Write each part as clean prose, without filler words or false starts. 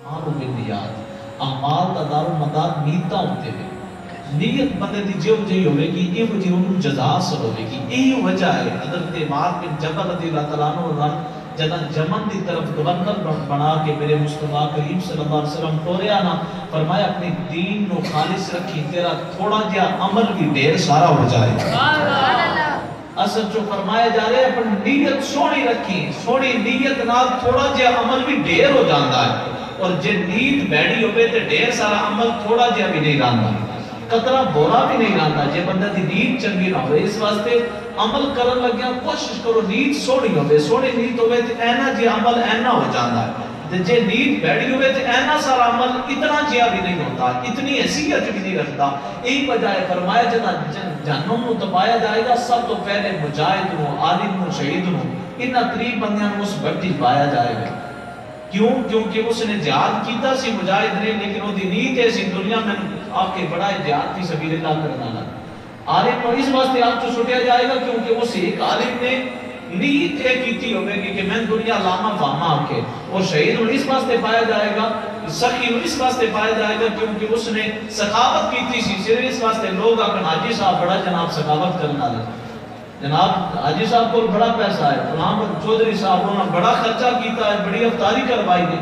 آنو بالنیات اعمال دا دار و مدار نیتاں ہوتے ہیں. نیت بندے دی جو جی ہوئے گی یہ وجہ انہوں جزا حاصل ہوئے گی. یہی وجہ ہے حضرت معاذ بن جبل رضی اللہ تعالیٰ عنہ جدہ یمن دی طرف گورنر بنا کے میرے مصطفیٰ کریم صلی اللہ علیہ وسلم ٹوریا نا فرمایا اپنی دین نو خالص رکھی تیرا تھوڑا جہا عمل بھی ڈھیر سارا ہو جائے. اصل جو فرمایا جا رہے ہیں اپنی نیت سونی رکھی, سونی نیت نال تھوڑا جہا عمل بھی ڈھیر ہو جاتا ہے. اور جے نیت بیڑی ہوئے تے ڈھیر سارا عمل تھوڑا جہا بھی نہیں رہتا, قطرہ بورا بھی نہیں رہتا. جے بندہ دی نیت چنگی نہ ہوئے اس واسطے عمل کرن لگیا کوشش کرو نیت سونی ہوئے. سونی نیت ہوئے تے اینا جی عمل اینا ہو جاتا ہے. جے نیت بیڑی ہوئے تے اینا سارا عمل اتنا جہا بھی نہیں ہوتا, اتنی حیثیت بھی نہیں رکھتا. یہی بجائے فرمایا جدا جہنم نو تپایا جائے گا سب تو پہلے مجاہد نو, عالم نو, شہید نو, انہاں قریب بندیاں نو اس بٹی پایا جائے گا. کیوں؟ کیونکہ اس نے جہاد کیتا سی مجاہد نے, لیکن وہ دی نیت ایسی دنیا میں آپ کے بڑا جہاد کی سبیل اللہ کرنا لگا. عالم کو اس واسطے آپ کو چھوٹیا جائے گا کیونکہ اس ایک عالم نے نیت ایک کیتی ہوئے گی کہ میں دنیا لاما فاما کے. اور شہید اس واسطے پایا جائے گا, سخی اس واسطے پایا جائے گا کیونکہ اس نے سخاوت کیتی سی. صرف اس واسطے لوگ آکن حاجی صاحب بڑا جناب سخاوت کرنا لگا, جناب حاجی صاحب کو بڑا پیسہ ہے, فلان چودھری صاحب نے بڑا خرچہ کیتا ہے, بڑی افطاری کروائی ہے.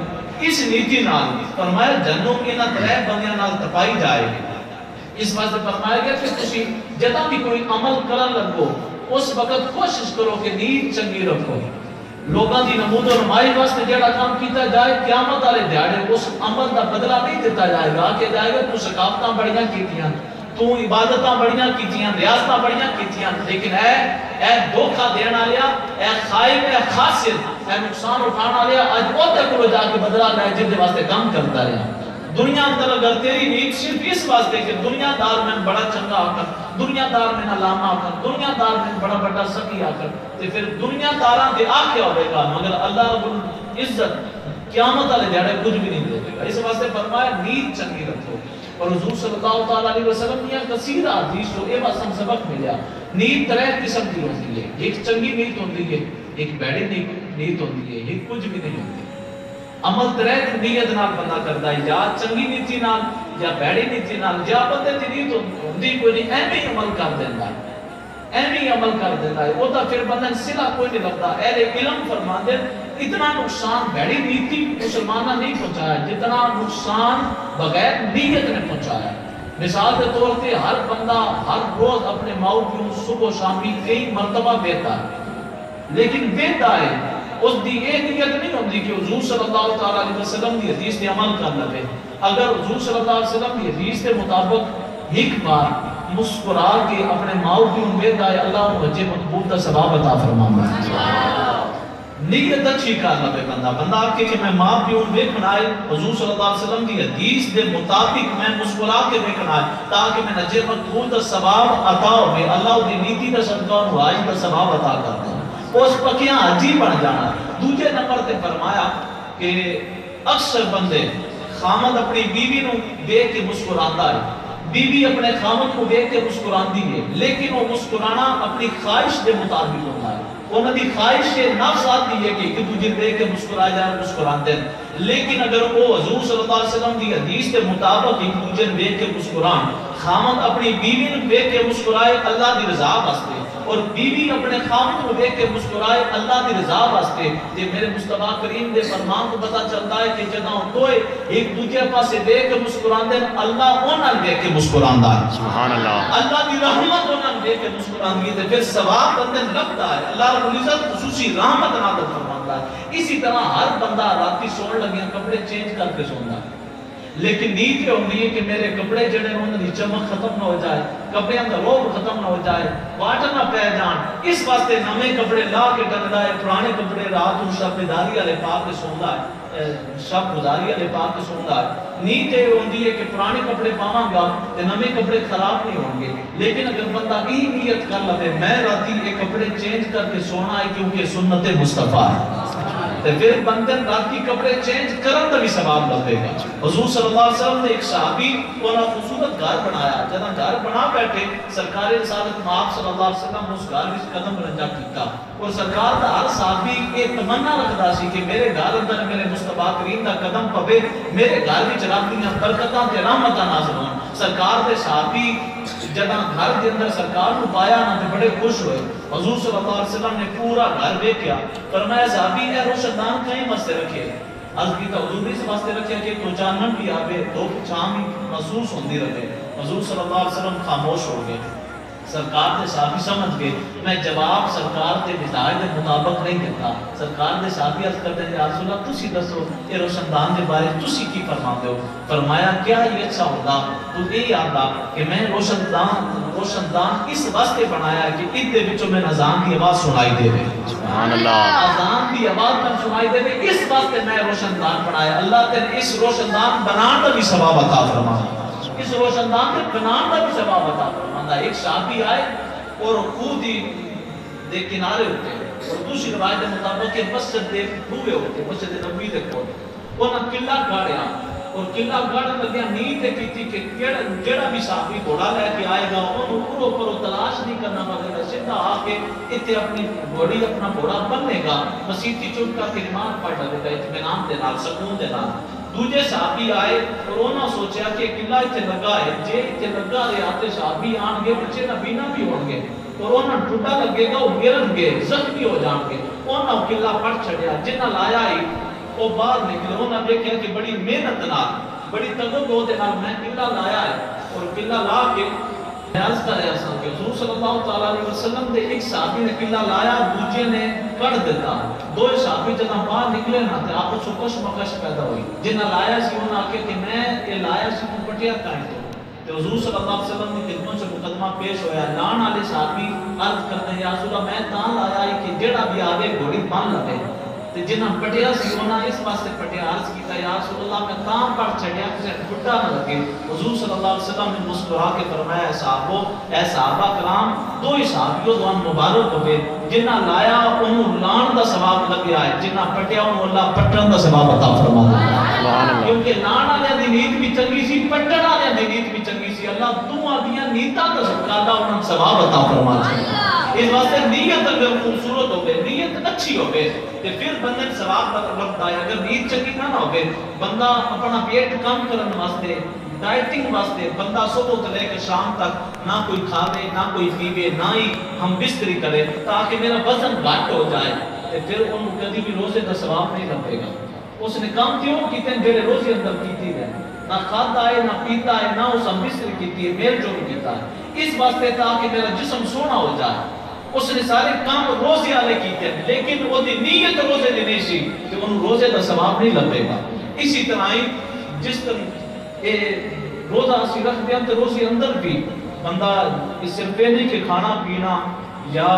اس نیتی نال فرمایا جنوں کے نہ ترے بندیاں نال تپائی جائے گی. اس واسطے فرمایا گیا کہ تسی جدا بھی کوئی عمل کرن لگو اس وقت کوشش کرو کہ نیت چنگی رکھو. لوگاں دی نمود و نمائی واسطے جڑا کام کیتا جائے قیامت والے دیہاڑے اس عمل دا بدلہ نہیں دیتا جائے گا کہ جائے گا تو ثقافتاں بڑیاں کیتیاں, تو عبادتاں بڑیاں کیتیاں, ریاستاں بڑیاں کیتیاں, لیکن اے دھوکا دینا لیا, اے خائب, اے خاسر, اے نقصان اٹھانا لیا, آج وہ تک کو جا کے بدلہ لائے جن دے واسطے کام کرتا رہا. دنیا اندر اگر تیری نیت صرف اس واسطے کہ دنیا دار میں بڑا چنگا آکر, دنیا دار میں لاما آکر, دنیا دار میں بڑا بڑا سکی آکر, تو پھر دنیا داراں دے آکے ہوئے گا مگر اللہ رب العزت قیامت والے دیہاڑے کچھ بھی نہیں دے گا. اس واسطے فرمایا نیت چنگی رکھو. اور حضور صلی اللہ علیہ وسلم نے کثیر حدیث جو اے واسم سبق ملیا. نیت ترے قسم کی ہوتی ہے, ایک چنگی نیت ہوتی ہے, ایک بیڑی نیت ہوتی ہے, ایک کچھ بھی نہیں ہوتی. عمل ترے نیت نال بندہ کردا ہے, یا چنگی نیتی نال یا بیڑی نیتی نال. یا بندے دی نیت ہوندی کوئی نہیں, ایویں عمل کر دیندا ہے, ایویں عمل کر دیندا ہے, وہ تا پھر بندہ صلہ کوئی نہیں لگتا. اہل علم فرماندے اتنا نقصان بیڑی نیتی مسلمانہ نہیں پہنچایا جتنا نقصان بغیر نیت نے پہنچایا. مثال کے طور پہ ہر بندہ ہر روز اپنے ماؤں پیوں صبح و شامی کئی مرتبہ بیتا ہے, لیکن بیتا ہے اس دی ایک نیت نہیں ہوتی کہ حضور صلی اللہ علیہ وسلم دی حدیث نے عمل کر لگے. اگر حضور صلی اللہ علیہ وسلم دی حدیث کے مطابق ایک بار مسکرا کے اپنے ماؤں پیوں بیتا ہے, اللہ وجہ مقبول دا ثواب عطا فرماتا. نیت اچھی کر لے بندہ, بندہ آکے کہ میں ماں پیوں بیکھنا ہے حضور صلی اللہ علیہ وسلم دی حدیث دے مطابق میں مسکرا کے بیکھنا ہے تاکہ میں نجر مقبول دا ثواب عطا ہوئے. اللہ دی نیتی دا صدقہ اور حاج دا ثواب عطا کرتا ہے. اس پکیاں حجی بن جانا. دوجے نمبر تے فرمایا کہ اکثر بندے خامد اپنی بیوی نو دیکھ کے مسکراندا ہے, بیوی اپنے خامد کو دیکھ کے مسکراندی ہے, لیکن وہ مسکرانا اپنی خواہش دے مطابق ہوتا ہے. انہوں دی خواہش کے نفس آتی ہے کہ ایک دوجے دیکھ کے مسکرا جائے مسکراندے, لیکن اگر وہ حضور صلی اللہ علیہ وسلم دی حدیث کے مطابق ایک دوجے دیکھ کے مسکران, خامد اپنی بیوی نو دیکھ کے مسکرائے اللہ دی رضا واسطے, اور بیوی اپنے خامد کو دیکھ کے مسکرائے اللہ دی رضا واسطے. یہ میرے مصطفیٰ کریم دے فرمان کو پتہ چلتا ہے کہ جدوں کوئی ایک دوجے پاسے دیکھ کے مسکراندے اللہ انہاں دیکھ کے مسکراندا ہے. سبحان اللہ. اللہ دی رحمت انہاں دیکھ کے مسکراندی تے پھر ثواب بندے لگتا ہے. اللہ رب العزت خصوصی رحمت نازل فرماتا ہے. اسی طرح ہر بندہ راتی سون لگیا کپڑے چینج کر کے سوندا ہے, لیکن نیت یہ ہوتی ہے کہ میرے کپڑے جڑے انہوں نے چمک ختم نہ ہو جائے, کپڑے کا روب ختم نہ ہو جائے, واٹر نہ پہ جان. اس واسطے نمے کپڑے لا کے ٹنگدا ہے, پرانے کپڑے رات کو شب بیداری والے پا کے سوندا ہے, شب گزاری والے پا کے سوندا ہے. نیت یہ ہوتی ہے کہ پرانے کپڑے پاواں گا تے نمے کپڑے خراب نہیں ہوں گے. لیکن اگر بندہ یہ نیت کر لے میں راتی یہ کپڑے چینج کر کے سونا ہے کیونکہ سنت مصطفیٰ ہے, تو پھر بندن رات کی کپڑے چینج کرن دا بھی ثواب لگے گا. حضور صلی اللہ علیہ وسلم نے ایک صحابی کو نا خوبصورت گھر بنایا, جہاں گھر بنا بیٹھے سرکار رسالت مآب صلی اللہ علیہ وسلم اس گھر وچ قدم رنجا کیتا. اور سرکار دا ہر صحابی یہ تمنا رکھدا سی کہ میرے گھر اندر میرے مصطفیٰ کریم دا قدم پوے، میرے گھر وچ رب دیاں برکتاں تے رحمتاں نازل ہون۔ سرکار دے صحابی جداں گھر دے اندر سرکار نو پایا نا تے بڑے خوش ہوئے۔ حضور صلی اللہ علیہ وسلم نے پورا گھر ویکھیا، فرمایا صحابی اے روشن دان کہیں واسطے رکھے؟ عرض کی تو حضور اس واسطے رکھیا کہ تو چانن بھی آوے، دھوپ چھاں بھی محسوس ہوندی رہے۔ حضور صلی اللہ علیہ وسلم خاموش ہو گئے۔ سرکار دے صحابی سمجھ گئے میں جواب سرکار دے مزاج دے مطابق نہیں دیتا۔ سرکار دے صحابی عرض کرتے ہیں یا رسول اللہ تسی دسو یہ روشن دان دے بارے تسی کی فرماتے ہو؟ فرمایا کیا یہ اچھا ہوتا تو یہ آتا کہ میں روشن دان اس واسطے بنایا ہے کہ اس دے وچوں میں اذان کی آواز سنائی دے دے۔ سبحان اللہ، اذان کی آواز میں سنائی دے دے، اس واسطے میں روشن دان بنایا۔ اللہ تے اس روشن دان بنان دا بھی ثواب عطا فرمایا، اس روشن دان کے بنان دا بھی ثواب عطا فرمایا۔ ایک صحابی آئے اور خود ہی دے کنارے ہوتے اور دوسری روایت مطابق کہ مسجد دے بوئے ہوتے، مسجد نبوی دے کھول انہاں قلعہ گاڑیا اور قلعہ گاڑن لگیا نیت کیتی کہ جڑا بھی صحابی گھوڑا لے کے آئے گا انہوں اوپر تلاش نہیں کرنا پڑے، سیدھا آ کے اتنے اپنی گھوڑی اپنا گھوڑا بننے گا، مسیتی چپ کر کے نماز پڑھ لگے گا اطمینان دے نال، سکون دے نال۔ دوجے صحابی آئے اور انہوں سوچیا کہ قلعہ اتنے لگا ہے، جے اتنے لگا رہے آتے صحابی آن گے بچے نبینا بھی ہوں گے اور انہوں ٹوٹا لگے گا وہ گرن گے زخمی ہو جان گے۔ انہوں قلعہ پڑ چھڑیا، جنہ لایا ہی وہ باہر نکلے، انہوں نے دیکھا کہ بڑی محنت نال بڑی تگو دے نال میں قلعہ لایا ہے اور قلعہ لا کے عرض کر رہا سا کہ حضور صلی اللہ علیہ وسلم دے ایک صحابی نے قلعہ لایا، دوجے نے کڑ دیتا، دو صحابی جنہ باہر نکلے نہ تھے آپ کو کش مکش پیدا ہوئی۔ جنہ لایا سی انہوں نے آکے کہ میں یہ لایا سی تو پٹیا کہیں تو حضور صلی اللہ علیہ وسلم نے خدمت سے مقدمہ پیش ہویا، لان والے صحابی عرض کرتے ہیں یا رسول اللہ میں تاں لایا ہے کہ جڑا بھی آگے گھوڑی بان لگے تے جنہ پٹیا سی انہوں نے اس واسطے پٹیا عرض کیتا یا رسول اللہ میں تاں پڑ چھڑیا کہ ٹھٹا نہ لگے۔ حضور صلی اللہ علیہ وسلم نے مسکرا کے فرمایا اے صحابہ کرام دو ہی صحابیوں دوان مبارک ہوئے، جنہ لایا انہوں لان دا ثواب لگیا ہے، جنہ پٹیا انہوں اللہ پٹن دا ثواب عطا فرما دیا، کیونکہ لان آلیا دی نیت بھی چنگی سی، پٹن آلیا دی نیت بھی چنگی سی، اللہ دو آدیاں نیتاں دا سکادہ انہوں ثواب عطا فرما دیا۔ اس واسطے نیت اگر خوبصورت ہوگے، نیت اچھی ہوگے کہ پھر بندے ثواب لگتا ہے۔ اگر نیت چنگی نہ ہوگے بندہ اپنا پیٹ کم کرنے واسطے ڈائٹنگ واسطے بندہ صبح سے لے کے شام تک نہ کوئی کھاوے نہ کوئی پیوے نہ ہی ہم بستری کرے تاکہ میرا وزن گھٹ ہو جائے، پھر ان کبھی بھی روزے کا ثواب نہیں لگے گا۔ اس نے کام کیوں کیتے ہیں جڑے روزے اندر کیتی ہے، نہ کھاتا ہے نہ پیتا ہے نہ اس ہم بستری کیتی ہے، میل جو بھی کیتا ہے اس واسطے تاکہ میرا جسم سونا ہو جائے۔ اس نے سارے کام روزے والے کیتے ہیں لیکن وہ دی نیت روزے دی نہیں سی کہ انہوں روزے کا ثواب نہیں لگے گا۔ اسی طرح ہی جس طرح روزہ اسی رکھ دیں تو روزے اندر بھی بندہ اس صرف نہیں کہ کھانا پینا یا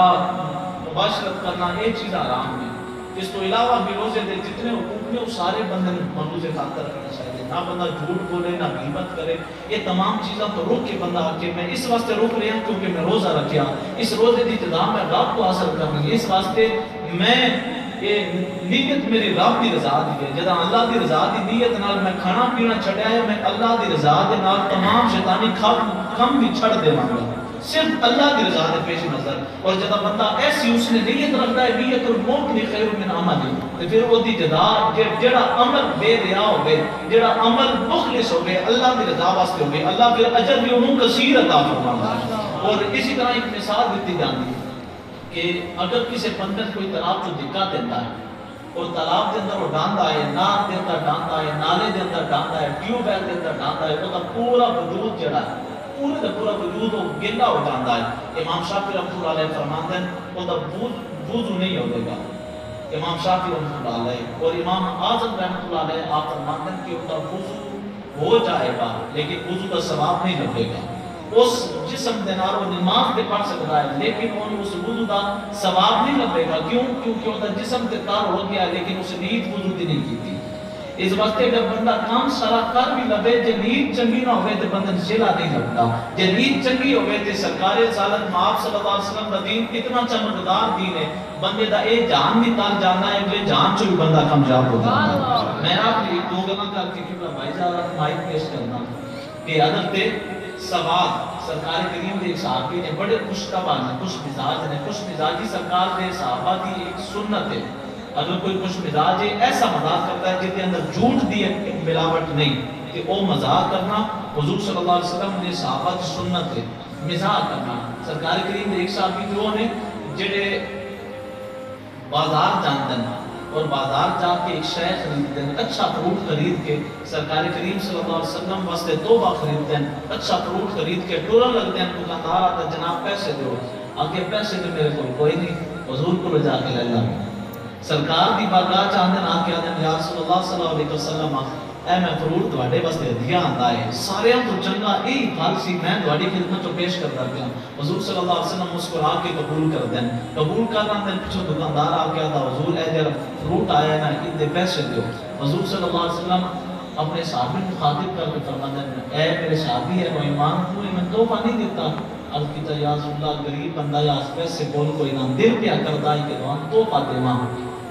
مباشرت کرنا یہ چیز حرام ہے، اس تو علاوہ بھی روزے دے جتنے حقوق ہیں وہ سارے بندے مندوزے خاطر رکھنا چاہیے، نہ بندہ جھوٹ بولے نہ غیبت کرے، یہ تمام چیزاں تو روک کے بندہ آکے میں اس واسطے روک رہے ہیں کیونکہ میں روزہ رکھیا، اس روزے دی ابتدا میں رب کو حاصل کرنی ہے، اس واسطے میں یہ نیت میری رب دی رضا دی ہے، جدہ اللہ دی رضا دی نیت نال میں کھانا پینا چھڑیا ہے، میں اللہ دی رضا دے نال تمام شیطانی کم بھی چھڑ دے مانگا، صرف اللہ دی رضا دے پیش نظر۔ اور جدہ بندہ ایسی اس نے نیت رکھتا ہے نیت المومن خیر من عمل، تو پھر وہ دی جدا جڑا عمل بے ریا ہو گئے، جڑا عمل مخلص ہو گئے، اللہ دی رضا واسطے ہو گئے، اللہ پھر اجر بھی انہوں کثیر عطا فرماتا ہے۔ اور اسی طرح ایک مثال دیتی جاتی ہے کہ اگر کسی بندے کوئی تالاب جو دکھا دیتا ہے اور تالاب کے اندر وہ ڈاندا ہے، نال کے اندر ڈاندا ہے، نالے کے اندر ڈاندا ہے، ٹیوب ویل کے اندر ڈاندا ہے، وہ پورا وجود جڑا ہے پورے کا پورا وجود وہ گلا ہو جاتا ہے۔ امام شافعی رحمۃ اللہ علیہ فرماتے ہیں وہ وضو نہیں ہوگا، امام شافعی رحمۃ اللہ علیہ اور امام اعظم رحمۃ اللہ علیہ آپ فرماتے ہیں کہ ان کا وضو ہو جائے گا لیکن وضو کا ثواب نہیں لگے گا، اس جسم دے نال وہ نماز تے پڑھ سکتا ہے لیکن ان اس وضو دا ثواب نہیں لگے گا، کیوں؟ کیونکہ وہ جسم تے کار ہو گیا لیکن اس نیت وضو دی نہیں کی۔ اس واسطے اگر بندہ کام سارا کر بھی لبے جے نیت چنگی نہ ہوئے تو بندہ شیلا نہیں لگتا، جے نیت چنگی ہوئے تو سرکار رسالت آپ صلی اللہ علیہ وسلم کا دین اتنا چمکدار دین ہے، بندے دا اے جان بھی تال جانا ہے اگلے جان چو بھی بندہ کامیاب ہو جاتا ہے۔ میں آپ نے دو گلاں کر کے کیونکہ بھائی صاحب مائک پیش کرنا کہ حضرت سواد سرکار کریم دے صحابی نے بڑے خوش طبع نے خوش مزاج نے خوش مزاجی سرکار دے صحابہ دی ایک سنت ہے اگر کوئی خوش مزاج ہے ایسا مزاج کرتا ہے جس کے اندر جھوٹ دی ایک ملاوٹ نہیں کہ وہ مزاح کرنا حضور صلی اللہ علیہ وسلم نے صحابہ کی سنت ہے مزاح کرنا سرکار کریم ایک صحابی جو نے جڑے بازار جاندے ہیں اور بازار جا کے ایک شے خریدتے ہیں اچھا فروٹ خرید کے سرکار کریم صلی اللہ علیہ وسلم واسطے توبہ خریدتے ہیں اچھا فروٹ خرید کے ٹورن لگتے ہیں دکاندار آتا ہے جناب پیسے دو آگے پیسے تو میرے کو کوئی نہیں حضور کو لے جا کے لے لا سرکار دی بارگاہ چاندن آ کے آدھے یا رسول اللہ صلی اللہ علیہ وسلم اے میں فروٹ تواڈے واسطے ہدیہ آندا ہے سارے تو چنگا یہی پھل سی میں تواڈی خدمت چ پیش کردا پیا حضور صلی اللہ علیہ وسلم مسکرا کے قبول کر دین قبول کر دین پچھو دکاندار آ کے آتا حضور اے جڑا فروٹ آیا ہے نا ادے پیسے دیو حضور صلی اللہ علیہ وسلم اپنے صحابی کو خاطب کر کے فرماتے ہیں اے میرے صحابی ہے وہ ایمان تو میں تحفہ نہیں دیتا عرض کیتا یا رسول اللہ غریب بندہ یا پیسے بول کوئی نہ دل پیا کردا ہے کہ تحفہ دیواں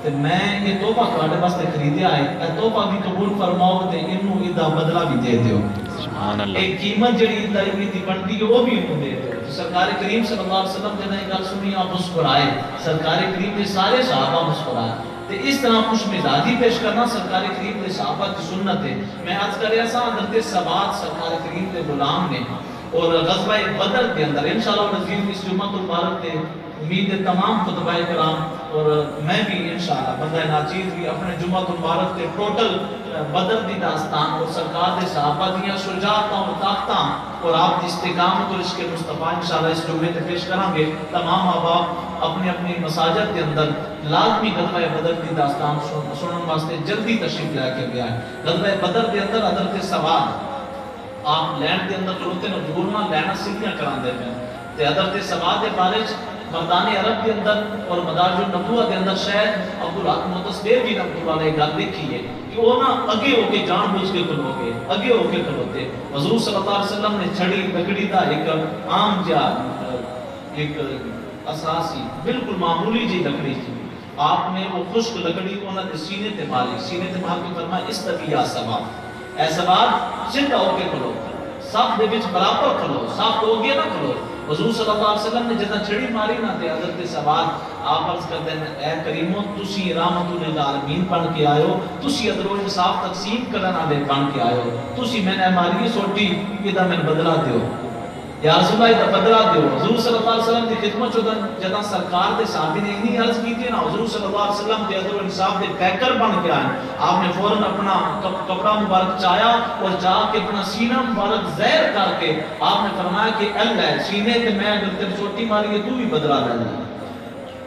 تے میں یہ تحفہ تواڈے واسطے خریدیا ہے اے تحفہ بھی قبول فرماؤ تے اینو ادا بدلہ بھی دے دیو سبحان اللہ ایک قیمت جڑی ادائی دی بنتی ہے وہ بھی اینو دے دیو سرکار کریم صلی اللہ علیہ وسلم نے یہ گل سنی آپ مسکرائے سرکار کریم کے سارے صحابہ مسکرائے تے اس طرح خوش مزاجی پیش کرنا سرکار کریم کے صحابہ کی سنت ہے میں آج کر رہا سا حضرت ثبات سرکار کریم کے غلام نے اور غزوہ بدر کے اندر انشاءاللہ نزید اس جمعہ المبارک کے امید تمام خطبہ کرام اور میں بھی انشاءاللہ بندہ ناچیز بھی اپنے جمعہ المبارک کے ٹوٹل بدر دی داستان اور سرکار دے صحابہ دیاں شجاعتاں اور طاقتاں اور آپ دی استقامت اور اس کے مصطفیٰ انشاءاللہ اس جمعے تے پیش کریں گے تمام احباب اپنی اپنی مساجد کے اندر لازمی غزوہ بدر دی داستان سنن واسطے جلدی تشریف لے کے گیا ہے غزوہ بدر کے اندر حضرت ثبات آپ لینڈ کے اندر کھلوتے ہیں حضور نہ لینا سیدھیاں کران دے ہیں تے حضرت ثبات بارش مردان عرب کے اندر اور مدارج النبوہ کے اندر شاید عبدالحق متصدیر جی رحمۃ اللہ علیہ گل لکھی ہے کہ وہ نا اگے ہو کے جان بوجھ کے کھلو گے اگے ہو کے کھلوتے حضور صلی اللہ علیہ وسلم نے چھڑی لکڑی دا ایک عام جا ایک اساسی بالکل معمولی جی لکڑی تھی آپ نے وہ خشک لکڑی کو نہ سینے تے مار کے فرمایا اس طرح ثبات اے ثبات سیدھا ہو کے کھلو صف دے وچ برابر کھلو صف ہو گیا نہ کھلو حضور صلی اللہ علیہ وسلم نے جتنا چھڑی ماری نہ تے حضرت ثبات آپ عرض کرتے ہیں اے کریمو تسی رحمت للعالمین بن کے آئے ہو تسی عدل و انصاف تقسیم کرنے والے بن کے آئے ہو تسی میں نے ماری سوٹی کہ میں بدلا دیو یا رسول اللہ دا بدلا دیو حضور صلی اللہ علیہ وسلم دی خدمت جدا سرکار دے صحابی نے انہی عرض کی تھی نا حضور صلی اللہ علیہ وسلم دے عدل و انصاف دے پیکر بن کے آئے آپ نے فوراً اپنا کپڑا مبارک چایا اور جا کے اپنا سینہ مبارک زہر کر کے آپ نے فرمایا کہ اللہ سینے تے میں اگر تیری چوٹی ماری ہے تو بھی بدلا لے لے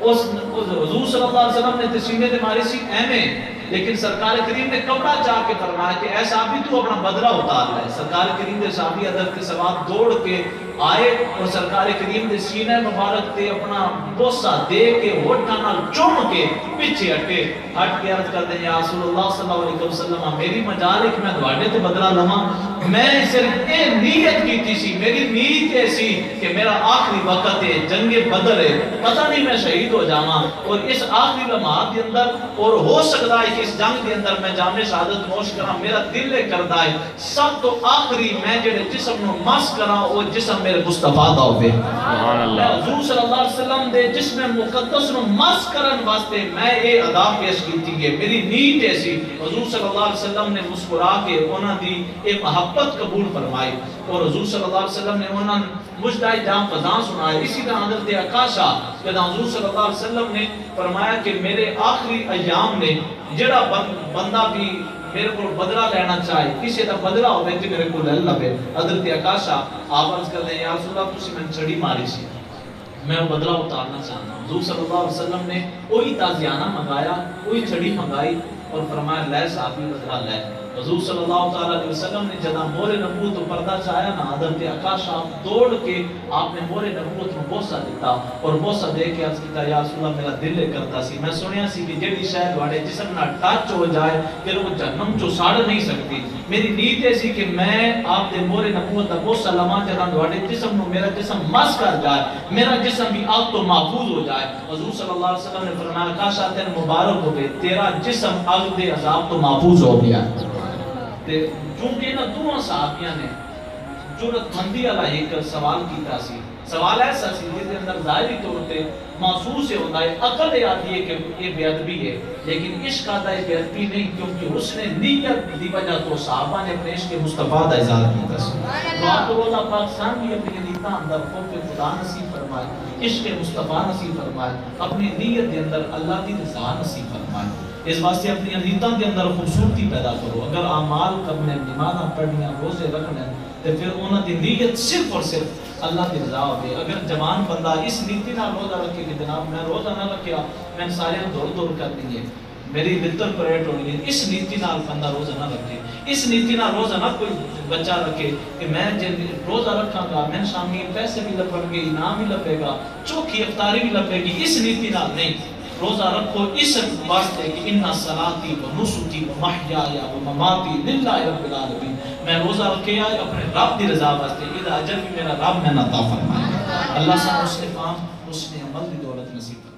اس حضور صلی اللہ علیہ وسلم نے تے سینے تے ماری سی ایمیں لیکن سرکار کریم نے کپڑا چاہ کے فرمایا کہ اے صحابی تو اپنا بدلہ اتار لے سرکار کریم دے صحابی حضرت ثبات دوڑ کے آئے اور سرکار کریم دے سینہ مبارک تے اپنا بوسہ دے کے ہوٹھا نال چوم کے پیچھے ہٹ کے عرض کرتے ہیں یا رسول اللہ صلی اللہ علیہ وسلم میری مجال ایک میں دواڑے تے بدلہ لما میں صرف اے نیت کی تھی سی میری نیت ایسی کہ میرا آخری وقت ہے جنگ بدر ہے پتہ نہیں میں شہید ہو جاواں اور اس آخری لمحات کے اندر اور ہو سکتا ہے کہ اس جنگ کے اندر میں جام شہادت نوش کراں میرا دل کردا ہے سب تو آخری میں جڑے جسم نو مس کراں او جسم میرے مصطفیٰ دا ہوے سبحان اللہ حضور صلی اللہ علیہ وسلم دے جسم مقدس نو مس کرن واسطے میں اے ادا پیش کیتی ہے میری نیت ایسی حضور صلی اللہ علیہ وسلم نے مسکرا کے انہاں دی اے محبت قبول فرمائی اور حضور صلی اللہ علیہ وسلم نے انہاں مجدہ جام فضاں سنائے اسی طرح حضرت عکاشہ جب حضور صلی اللہ علیہ وسلم نے فرمایا کہ میرے آخری ایام نے جڑا بندہ بھی میرے کو بدلہ لینا چاہے کسی دا بدلہ ہوئے تو میرے کو لے لبے حضرت عکاشہ آپ عرض کر دیں یا رسول اللہ تسی میں چھڑی ماری سی میں وہ بدلہ اتارنا چاہتا ہوں حضور صلی اللہ علیہ وسلم نے وہی تازیانہ منگایا وہی چھڑی منگائی اور فرمایا لے صحابی بدلہ لے حضور صلی اللہ علیہ وسلم نے جدا مور نبوت و پردہ چاہیا نا حضرت عکاشہ دوڑ کے آپ نے مور نبوت میں بوسہ دیتا اور بوسہ دے کے عرض کیتا یا رسول اللہ میرا دل کرتا سی میں سنیا سی کہ جیڑی شاید واڑے جسم نہ ٹچ ہو جائے پھر وہ جہنم چو ساڑ نہیں سکتی میری نیت ایسی کہ میں آپ دے مور نبوت دا بوسہ لما جدا واڑے جسم نو میرا جسم مس کر جائے میرا جسم بھی آگ تو محفوظ ہو جائے حضور صلی اللہ علیہ وسلم نے فرمایا عکاشہ تین مبارک ہو گئے تیرا جسم آگ دے عذاب تو محفوظ ہو گیا چونکہ نہ دونوں صحابیاں نے جرت مندی والا ایک سوال کیتا سی، سوال ایسا سی جس کے اندر ظاہری طور پہ محسوس ہوتا ہے، عقل یہ آتی ہے کہ یہ بے ادبی ہے، لیکن عشق آتا ہے بے ادبی نہیں، کیونکہ اس نے نیت دی وجہ تو صحابہ نے اپنے عشق مصطفیٰ کا اظہار کیا تھا۔ تو آپ کو اللہ پاکستان بھی اپنی نیتاں اندر خوف خدا نصیب فرمائے، عشق مصطفیٰ نصیب فرمائے، اپنی نیت کے اندر اللہ کی رضا نصیب فرمائے۔ اس واسطے اپنی نیتاں کے اندر خوبصورتی پیدا کرو۔ اگر اعمال کرنے، نمازاں پڑھنیاں، روزے رکھنے، تو پھر انہاں دی نیت صرف اور صرف اللہ کی رضا ہوگی۔ اگر جوان بندہ اس نیتی نہ روزہ رکھے کہ جناب میں روزہ نہ رکھیا، میں سارے دور دور کرنی ہے، میری لطر پریٹ ہونی ہے، اس نیتی نال بندہ روزہ نہ رکھے، اس نیتی نال روزہ نہ کوئی بچہ رکھے کہ میں روزہ رکھاں گا، میں شامی پیسے بھی لبن گے، انعام بھی لبے گا، چوکھی افطاری بھی لبے گی، اس نیتی نال نہیں۔ روزہ رکھو اس واسطے کہ اِنَّ صَلَاتِي وَنُسُكِي وَمَحْيَايَ وَمَمَاتِي لِلَّهِ رَبِّ الْعَالَمِينَ، میں روزہ رکھے آئے اپنے رب دی رضا واسطے، یہ اجر بھی میرا رب میں عطا فرمائے۔ اللہ سب اس نے کام، اس نے عمل دی دولت نصیب